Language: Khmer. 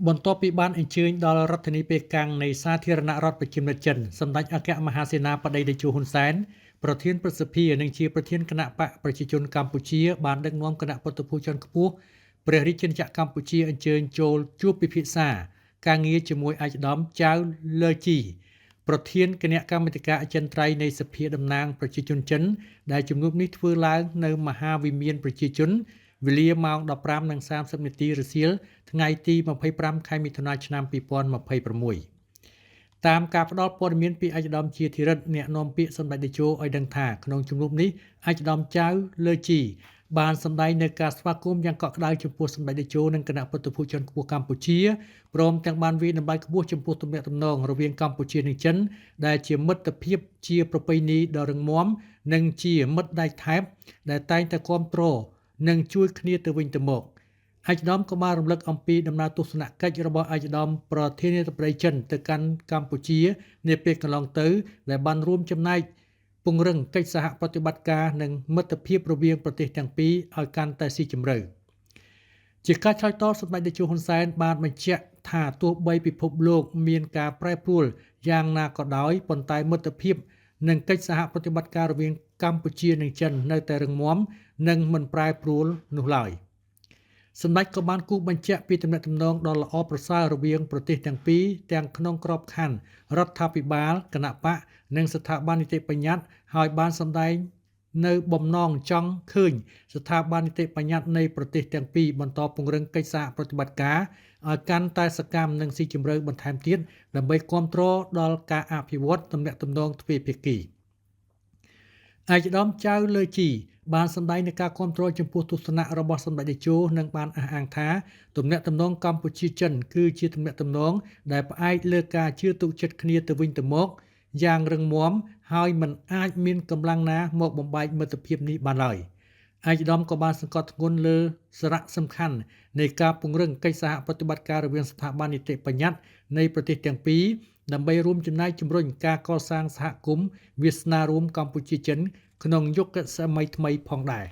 បន្ទាប់ពីបានអញ្ជើញដល់រដ្ឋធានីប៉េកាំងនៃសាធារណរដ្ឋប្រជាមានិតចិនសម្ដេចអគ្គមហាសេនាបតីតេជោហ៊ុនសែនប្រធានព្រឹទ្ធសភានិងជាប្រធានគណៈបកប្រជាជនកម្ពុជាបានដឹកនាំគណៈពុទ្ធភូជាន់ខ្ពស់ព្រះរាជាណាចក្រកម្ពុជាអញ្ជើញចូលជួបពិភាក្សាការងារជាមួយឯកឧត្តមចៅលើជីប្រធានគណៈកម្មាធិការអចិន្ត្រៃយ៍នៃសភាតំណាងប្រជាជនចិនដែលជំនួបនេះធ្វើឡើងនៅមហាវិមានប្រជាជនវេលាម៉ោង 15:30 នាទីរសៀលថ្ងៃទី25ខែមិថុនាឆ្នាំ2026តាមការផ្ដល់ព័ត៌មានពីឯកឧត្តមជាធិរិទ្ធអ្នកនាំពាក្យសម្ដេចតេជោឲ្យដឹងថាក្នុងជំនួបនេះឯកឧត្តមចៅលើជីបានសម្ដែងនៅការស្វាគមន៍យ៉ាងកក់ក្ដៅចំពោះសម្ដេចតេជោនិងគណៈពុទ្ធភូជាន់ខ្ពស់កម្ពុជាព្រមទាំងបានវាយតម្លៃខ្ពស់ចំពោះទំនាក់ទំនងរវាងកម្ពុជានិងចិនដែលជាមិត្តភាពជាប្រពៃណីដ៏រឹងមាំនិងជាមិត្តដៃថែបដែលតែងតែគាំទ្រនិងជួយគ្នាទៅវិញទៅមកឯកឧត្តមក៏បានរំលឹកអំពីដំណើរទស្សនកិច្ចរបស់ឯកឧត្តមប្រធានាធិបតីចិនទៅកាន់កម្ពុជានាពេលកន្លងទៅដែលបានរួមចំណែកពង្រឹងកិច្ចសហប្រតិបត្តិការនិងមិត្តភាពរវាងប្រទេសទាំងពីរឲ្យកាន់តែស៊ីជម្រៅជាការឆ្លើយតបសម្ដេចតេជោហ៊ុនសែនបានបញ្ជាក់ថាទោះបីពិភពលោកមានការប្រែប្រួលយ៉ាងណាក៏ដោយប៉ុន្តែមិត្តភាពនិងកិច្ចសហប្រតិបត្តិការរវាងកម្ពុជានិងចិននៅតែរឹងមាំនិងមិនប្រែប្រួលនោះឡើយសម្ដេចក៏បានគូសបញ្ជាក់ពីទំនាក់ទំនងដ៏ល្អប្រសើររវាងប្រទេសទាំងពីរទាំងក្នុងក្របខ័ណ្ឌរដ្ឋាភិបាលគណៈបកនិងស្ថាប័ននីតិបញ្ញត្តិហើយបានសម្ដែងនៅបំណងចង់ឃើញស្ថាប័ននីតិបញ្ញត្តិនៃប្រទេសទាំងពីរបន្តពង្រឹងកិច្ចសហប្រតិបត្តិការឲ្យកាន់តែសកម្មនិងស៊ីជម្រៅបន្ថែមទៀតដើម្បីគាំទ្រដល់ការអភិវឌ្ឍទំនាក់ទំនងទ្វេភាគីឯកឧត្តមចៅលើជីបានសម្ដែងនឹងការគាំទ្រចំពោះទស្សនៈរបស់សម្ដេចតេជោនិងបានអះអាងថាទំនាក់ទំនងកម្ពុជាចិនគឺជាទំនាក់ទំនងដែលផ្អែកលើការជឿទុកចិត្តគ្នាទៅវិញទៅមកយ៉ាងរឹងមាំហើយមិនអាចមានកម្លាំងណាមកបំបែកមិត្តភាពនេះបានឡើយឯកឧត្តមក៏បានសង្កត់ធ្ងន់លើសារៈសំខាន់នៃការពង្រឹងកិច្ចសហប្រតិបត្តិការរវាងស្ថាប័ននីតិបញ្ញត្តិនៃប្រទេសទាំងពីរដើម្បីរួមចំណែកជំរុញការកសាងសហគមន៍វាសនារួមកម្ពុជាចិនក្នុងយុគសម័យថ្មីផងដែរ